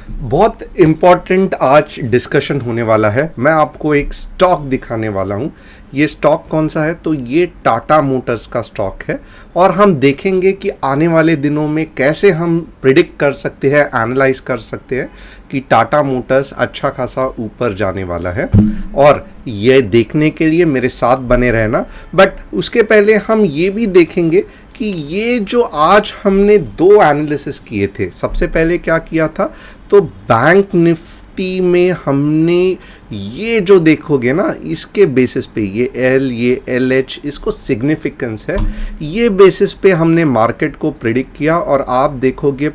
बहुत इम्पॉर्टेंट आज डिस्कशन होने वाला है। मैं आपको एक स्टॉक दिखाने वाला हूँ। ये स्टॉक कौन सा है? तो ये टाटा मोटर्स का स्टॉक है और हम देखेंगे कि आने वाले दिनों में कैसे हम प्रिडिक्ट कर सकते हैं, एनालाइज कर सकते हैं कि टाटा मोटर्स अच्छा खासा ऊपर जाने वाला है। और ये देखने के लिए मेरे साथ बने रहना। बट उसके पहले हम ये भी देखेंगे कि ये जो आज हमने दो एनालिसिस किए थे, सबसे पहले क्या किया था, तो बैंक निफ्टी में हमने ये जो देखोगे ना, इसके बेसिस पे ये एल, ये एल एच, इसको सिग्निफिकेंस है, ये बेसिस पे हमने मार्केट को प्रिडिक्ट किया। और आप देखोगे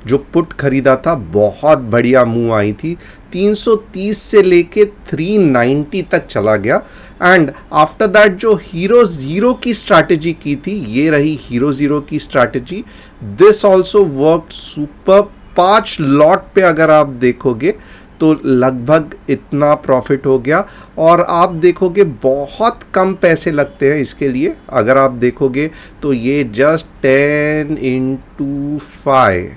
जो पुट खरीदा था, बहुत बढ़िया मूव आई थी, 330 से लेके 390 तक चला गया। एंड आफ्टर दैट जो हीरो ज़ीरो की स्ट्रैटेजी की थी, ये रही हीरो ज़ीरो की strategy. This also worked super. 5 lot पे अगर आप देखोगे तो लगभग इतना प्रॉफिट हो गया। और आप देखोगे बहुत कम पैसे लगते हैं इसके लिए। अगर आप देखोगे तो ये जस्ट 10 into 5,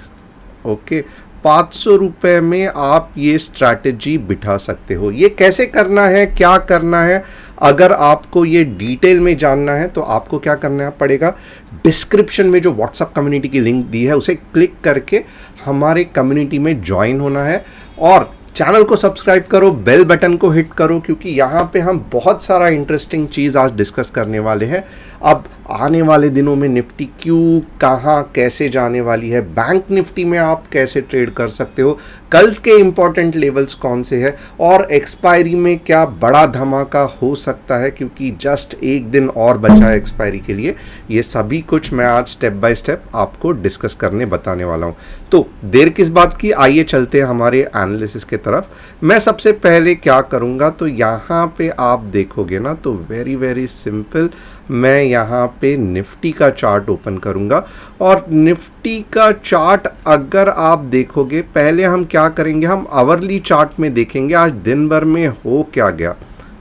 ओके, 500 रुपये में आप ये स्ट्रैटेजी बिठा सकते हो। ये कैसे करना है, क्या करना है, अगर आपको ये डिटेल में जानना है तो आपको क्या करना पड़ेगा, डिस्क्रिप्शन में जो व्हाट्सएप कम्युनिटी की लिंक दी है उसे क्लिक करके हमारे कम्युनिटी में ज्वाइन होना है। और चैनल को सब्सक्राइब करो, बेल बटन को हिट करो, क्योंकि यहाँ पे हम बहुत सारा इंटरेस्टिंग चीज़ आज डिस्कस करने वाले हैं। अब आने वाले दिनों में निफ्टी क्यों, कहाँ, कैसे जाने वाली है, बैंक निफ्टी में आप कैसे ट्रेड कर सकते हो, कल के इंपॉर्टेंट लेवल्स कौन से हैं, और एक्सपायरी में क्या बड़ा धमाका हो सकता है, क्योंकि जस्ट एक दिन और बचा है एक्सपायरी के लिए। ये सभी कुछ मैं आज स्टेप बाय स्टेप आपको डिस्कस करने बताने वाला हूँ। तो देर किस बात की, आइए चलते हैं हमारे एनालिसिस के तरफ। मैं सबसे पहले क्या करूँगा, तो यहाँ पे आप देखोगे ना, तो वेरी वेरी सिंपल, मैं यहाँ पे निफ्टी का चार्ट ओपन करूँगा। और निफ्टी का चार्ट अगर आप देखोगे, पहले हम क्या करेंगे, हम आवरली चार्ट में देखेंगे आज दिन भर में हो क्या गया।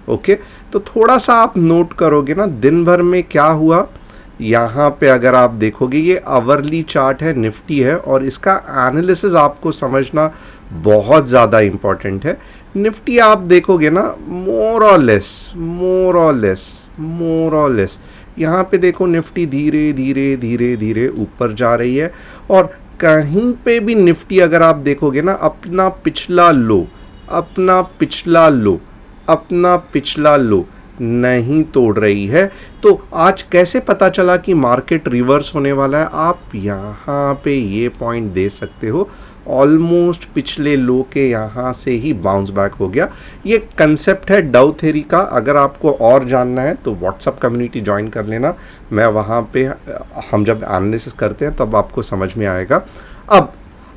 ओके, तो थोड़ा सा आप नोट करोगे ना दिन भर में क्या हुआ। यहाँ पे अगर आप देखोगे ये आवरली चार्ट है, निफ्टी है, और इसका एनालिसिस आपको समझना बहुत ज़्यादा इम्पॉर्टेंट है। निफ्टी आप देखोगे ना, मोर और लेस यहाँ पे देखो निफ्टी धीरे धीरे धीरे धीरे ऊपर जा रही है। और कहीं पे भी निफ्टी अगर आप देखोगे ना, अपना पिछला लो नहीं तोड़ रही है। तो आज कैसे पता चला कि मार्केट रिवर्स होने वाला है? आप यहाँ पे ये पॉइंट दे सकते हो, ऑलमोस्ट पिछले लो के यहाँ से ही बाउंस बैक हो गया। ये कंसेप्ट है डाउ थ्योरी का। अगर आपको और जानना है तो व्हाट्सएप कम्युनिटी ज्वाइन कर लेना। मैं वहाँ पे, हम जब एनालिसिस करते हैं तब आपको समझ में आएगा। अब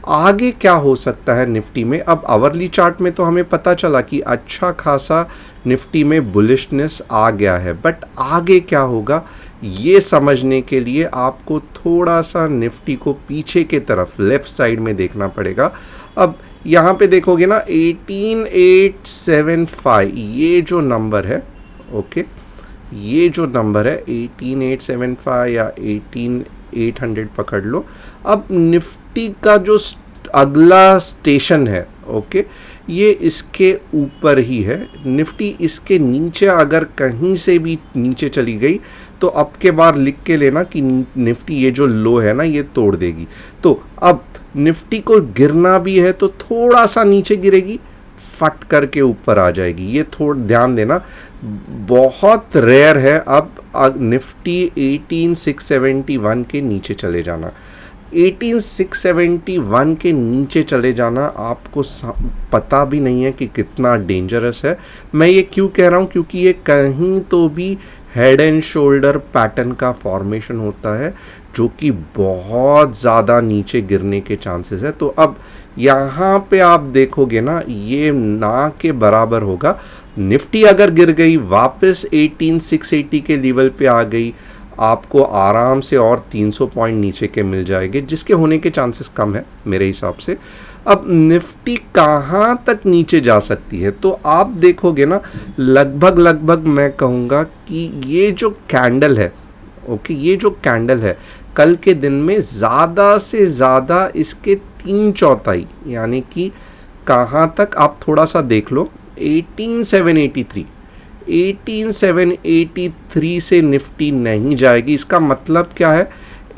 आगे क्या हो सकता है निफ्टी में? अब आवरली चार्ट में तो हमें पता चला कि अच्छा खासा निफ्टी में बुलिशनेस आ गया है, बट आगे क्या होगा ये समझने के लिए आपको थोड़ा सा निफ्टी को पीछे के तरफ लेफ्ट साइड में देखना पड़ेगा। अब यहाँ पे देखोगे ना 18875 ये जो नंबर है, ओके, ये जो नंबर है 18875 या 18800 पकड़ लो। अब निफ्टी का जो अगला स्टेशन है, ओके, ये इसके ऊपर ही है। निफ्टी इसके नीचे अगर कहीं से भी नीचे चली गई तो अब के बार लिख के लेना कि निफ्टी ये जो लो है ना ये तोड़ देगी। तो अब निफ्टी को गिरना भी है तो थोड़ा सा नीचे गिरेगी, फट करके ऊपर आ जाएगी। ये थोड़ा ध्यान देना, बहुत रेयर है अब निफ्टी 18671 के नीचे चले जाना। 18671 के नीचे चले जाना आपको पता भी नहीं है कि कितना डेंजरस है। मैं ये क्यों कह रहा हूँ, क्योंकि ये कहीं तो भी हेड एंड शोल्डर पैटर्न का फॉर्मेशन होता है जो कि बहुत ज़्यादा नीचे गिरने के चांसेस है। तो अब यहाँ पे आप देखोगे ना, ये ना के बराबर होगा। निफ्टी अगर गिर गई, वापस 18680 के लेवल पे आ गई, आपको आराम से और 300 पॉइंट नीचे के मिल जाएंगे, जिसके होने के चांसेस कम है मेरे हिसाब से। अब निफ्टी कहाँ तक नीचे जा सकती है, तो आप देखोगे ना, लगभग मैं कहूँगा कि ये जो कैंडल है, ओके, ये जो कैंडल है कल के दिन में ज़्यादा से ज़्यादा इसके 3/4 यानी कि कहाँ तक आप थोड़ा सा देख लो, 18,783 से निफ्टी नहीं जाएगी। इसका मतलब क्या है,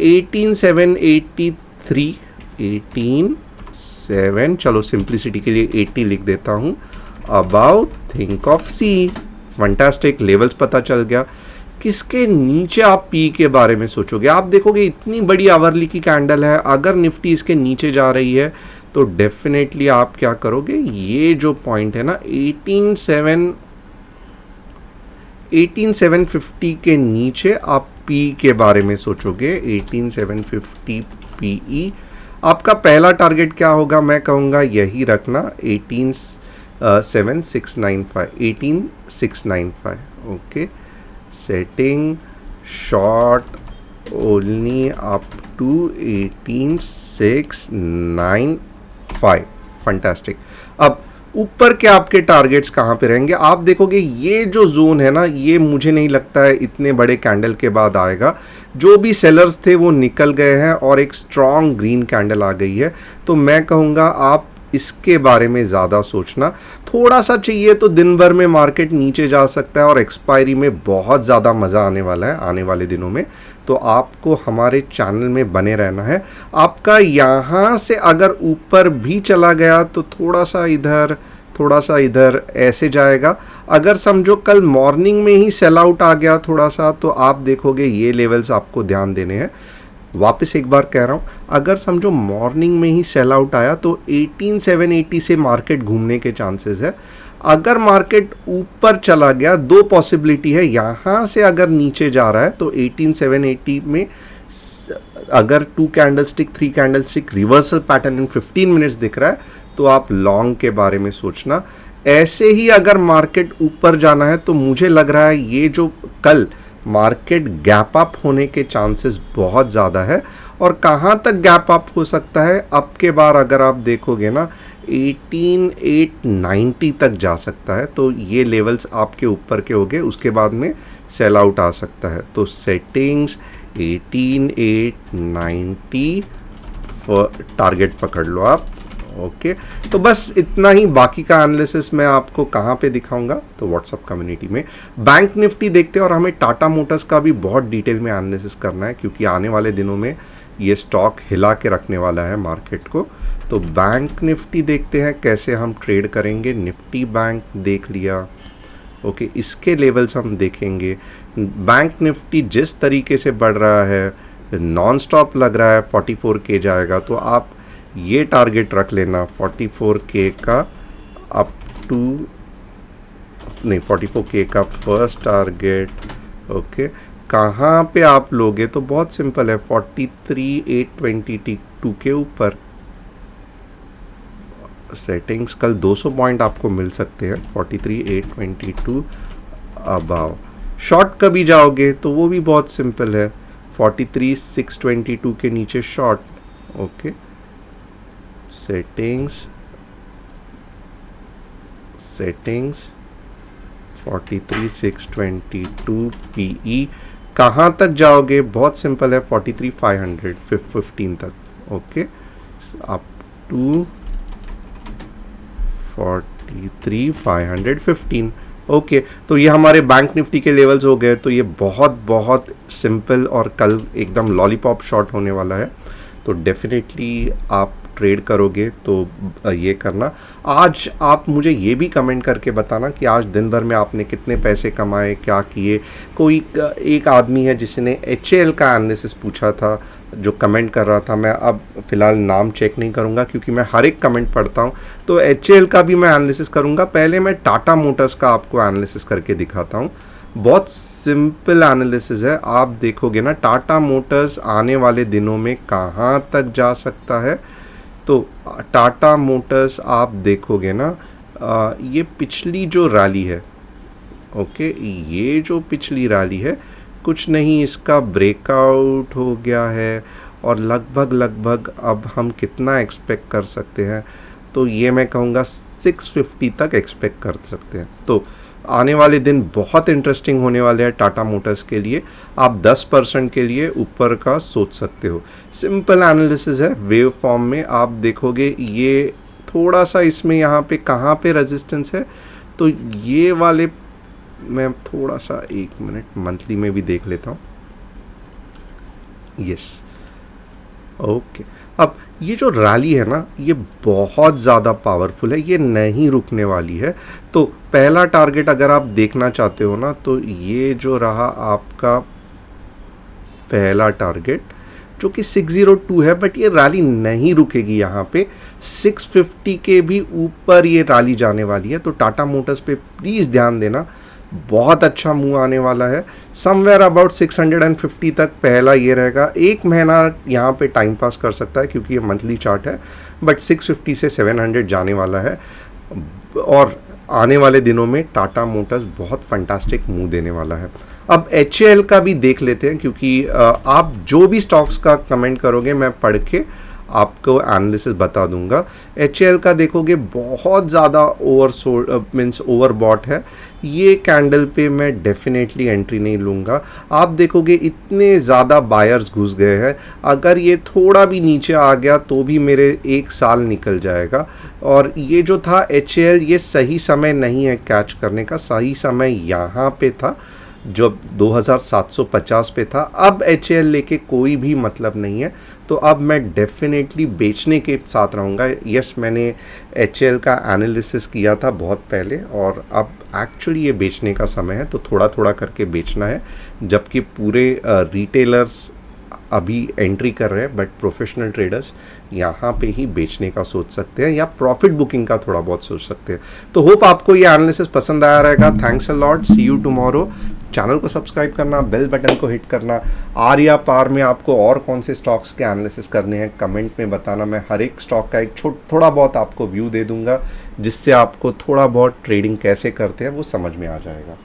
18,783, 18,7, चलो सिंप्लिसिटी के लिए 80 लिख देता हूँ, about think of C. Fantastic, levels पता चल गया। किसके नीचे आप पी के बारे में सोचोगे? आप देखोगे इतनी बड़ी आवरली की कैंडल है, अगर निफ्टी इसके नीचे जा रही है तो डेफिनेटली आप क्या करोगे, ये जो पॉइंट है ना 18,750 के नीचे आप पी के बारे में सोचोगे। 18,750 पीई आपका पहला टारगेट क्या होगा? मैं कहूँगा यही रखना, 18,695, okay. Setting short only up to 18,695। Fantastic. अब ऊपर के आपके टारगेट्स कहाँ पे रहेंगे? आप देखोगे ये जो जोन है ना, ये मुझे नहीं लगता है इतने बड़े कैंडल के बाद आएगा। जो भी सेलर्स थे वो निकल गए हैं और एक स्ट्रॉन्ग ग्रीन कैंडल आ गई है। तो मैं कहूँगा आप इसके बारे में ज़्यादा सोचना। थोड़ा सा चाहिए तो दिन भर में मार्केट नीचे जा सकता है और एक्सपायरी में बहुत ज़्यादा मज़ा आने वाला है आने वाले दिनों में। तो आपको हमारे चैनल में बने रहना है। आपका यहाँ से अगर ऊपर भी चला गया तो थोड़ा सा इधर ऐसे जाएगा। अगर समझो कल मॉर्निंग में ही सेल आउट आ गया थोड़ा सा, तो आप देखोगे ये लेवल्स आपको ध्यान देने हैं। वापस एक बार कह रहा हूँ, अगर समझो मॉर्निंग में ही सेल आउट आया तो 18,780 से मार्केट घूमने के चांसेस है। अगर मार्केट ऊपर चला गया, दो पॉसिबिलिटी है, यहाँ से अगर नीचे जा रहा है तो 18,780 में अगर 2 candlestick 3 candlestick reversal pattern in 15 minutes दिख रहा है तो आप लॉन्ग के बारे में सोचना। ऐसे ही अगर मार्केट ऊपर जाना है तो मुझे लग रहा है ये जो कल मार्केट गैप अप होने के चांसेस बहुत ज़्यादा है। और कहाँ तक गैप अप हो सकता है? अब के बार अगर आप देखोगे ना 18,890 तक जा सकता है। तो ये लेवल्स आपके ऊपर के हो गए, उसके बाद में सेल आउट आ सकता है। तो सेटिंग्स 18,890 टारगेट पकड़ लो आप, ओके। तो बस इतना ही। बाकी का एनालिसिस मैं आपको कहाँ पे दिखाऊंगा? तो व्हाट्सअप कम्युनिटी में। बैंक निफ्टी देखते हैं और हमें टाटा मोटर्स का भी बहुत डिटेल में एनालिसिस करना है, क्योंकि आने वाले दिनों में ये स्टॉक हिला के रखने वाला है मार्केट को। तो बैंक निफ्टी देखते हैं कैसे हम ट्रेड करेंगे। निफ्टी बैंक देख लिया, ओके। इसके लेवल्स हम देखेंगे। बैंक निफ्टी जिस तरीके से बढ़ रहा है, नॉन स्टॉप लग रहा है 44K जाएगा, तो आप ये टारगेट रख लेना 44K का अप टू, नहीं 44K का फर्स्ट टारगेट, ओके। कहाँ पे आप लोगे? तो बहुत सिंपल है, 43,822 के ऊपर। सेटिंग्स कल 200 पॉइंट आपको मिल सकते हैं 43,822 अबाव। शॉर्ट कभी जाओगे तो वो भी बहुत सिंपल है, 43,622 के नीचे शॉर्ट, ओके। Settings 43,622 PE. कहाँ तक जाओगे? बहुत सिंपल है, 43,515 तक, ओके। Up to 43,515, okay. तो ये हमारे बैंक निफ्टी के लेवल्स हो गए। तो ये बहुत सिंपल और कल एकदम लॉलीपॉप शॉट होने वाला है। तो डेफिनेटली आप ट्रेड करोगे तो ये करना। आज आप मुझे ये भी कमेंट करके बताना कि आज दिन भर में आपने कितने पैसे कमाए, क्या किए। कोई एक आदमी है जिसने HAL का एनालिसिस पूछा था, जो कमेंट कर रहा था। मैं अब फ़िलहाल नाम चेक नहीं करूँगा क्योंकि मैं हर एक कमेंट पढ़ता हूँ। तो HAL का भी मैं एनालिसिस करूँगा। पहले मैं टाटा मोटर्स का आपको एनालिसिस करके दिखाता हूँ। बहुत सिंपल एनालिसिस है। आप देखोगे ना टाटा मोटर्स आने वाले दिनों में कहाँ तक जा सकता है। तो टाटा मोटर्स आप देखोगे ना, ये पिछली जो रैली है, ओके, ये जो पिछली रैली है, कुछ नहीं, इसका ब्रेकआउट हो गया है। और लगभग अब हम कितना एक्सपेक्ट कर सकते हैं? तो ये मैं कहूँगा 650 तक एक्सपेक्ट कर सकते हैं। तो आने वाले दिन बहुत इंटरेस्टिंग होने वाले हैं टाटा मोटर्स के लिए। आप 10% के लिए ऊपर का सोच सकते हो। सिंपल एनालिसिस है, वेव फॉर्म में आप देखोगे ये थोड़ा सा इसमें यहाँ पे कहाँ पे रेजिस्टेंस है, तो ये वाले मैं थोड़ा सा 1 मिनट मंथली में भी देख लेता हूँ। Yes, okay. अब ये जो रैली है ना, ये बहुत ज़्यादा पावरफुल है, ये नहीं रुकने वाली है। तो पहला टारगेट अगर आप देखना चाहते हो ना, तो ये जो रहा आपका पहला टारगेट जो कि 602 है, बट ये रैली नहीं रुकेगी यहाँ पे। 650 के भी ऊपर ये रैली जाने वाली है। तो टाटा मोटर्स पे प्लीज़ ध्यान देना, बहुत अच्छा मूव आने वाला है। समवेयर अबाउट 650 तक पहला ये रहेगा। एक महीना यहाँ पे टाइम पास कर सकता है क्योंकि ये मंथली चार्ट है, बट 650 से 700 जाने वाला है। और आने वाले दिनों में टाटा मोटर्स बहुत फंटास्टिक मूव देने वाला है। अब HAL का भी देख लेते हैं, क्योंकि आप जो भी स्टॉक्स का कमेंट करोगे मैं पढ़ के आपको एनालिसिस बता दूंगा। HAL का देखोगे बहुत ज़्यादा ओवर बॉट है। ये कैंडल पे मैं डेफिनेटली एंट्री नहीं लूँगा। आप देखोगे इतने ज़्यादा बायर्स घुस गए हैं, अगर ये थोड़ा भी नीचे आ गया तो भी मेरे 1 साल निकल जाएगा। और ये जो था HAL, ये सही समय नहीं है कैच करने का, सही समय यहाँ पे था जब 2750 पे था। अब HAL लेके कोई भी मतलब नहीं है, तो अब मैं डेफिनेटली बेचने के साथ रहूँगा। यस, मैंने HAL का एनालिसिस किया था बहुत पहले, और अब एक्चुअली ये बेचने का समय है, तो थोड़ा थोड़ा करके बेचना है। जबकि पूरे रिटेलर्स अभी एंट्री कर रहे हैं, बट प्रोफेशनल ट्रेडर्स यहाँ पे ही बेचने का सोच सकते हैं या प्रॉफिट बुकिंग का थोड़ा बहुत सोच सकते हैं। तो होप आपको ये एनालिसिस पसंद आया रहेगा। Thanks a lot, see you tomorrow. Channel को सब्सक्राइब करना, बेल बटन को हिट करना। आर या पार में आपको और कौन से स्टॉक्स के एनालिसिस करने हैं कमेंट में बताना। मैं हर एक स्टॉक का एक थोड़ा बहुत आपको व्यू दे दूंगा, जिससे आपको थोड़ा बहुत ट्रेडिंग कैसे करते हैं वो समझ में आ जाएगा।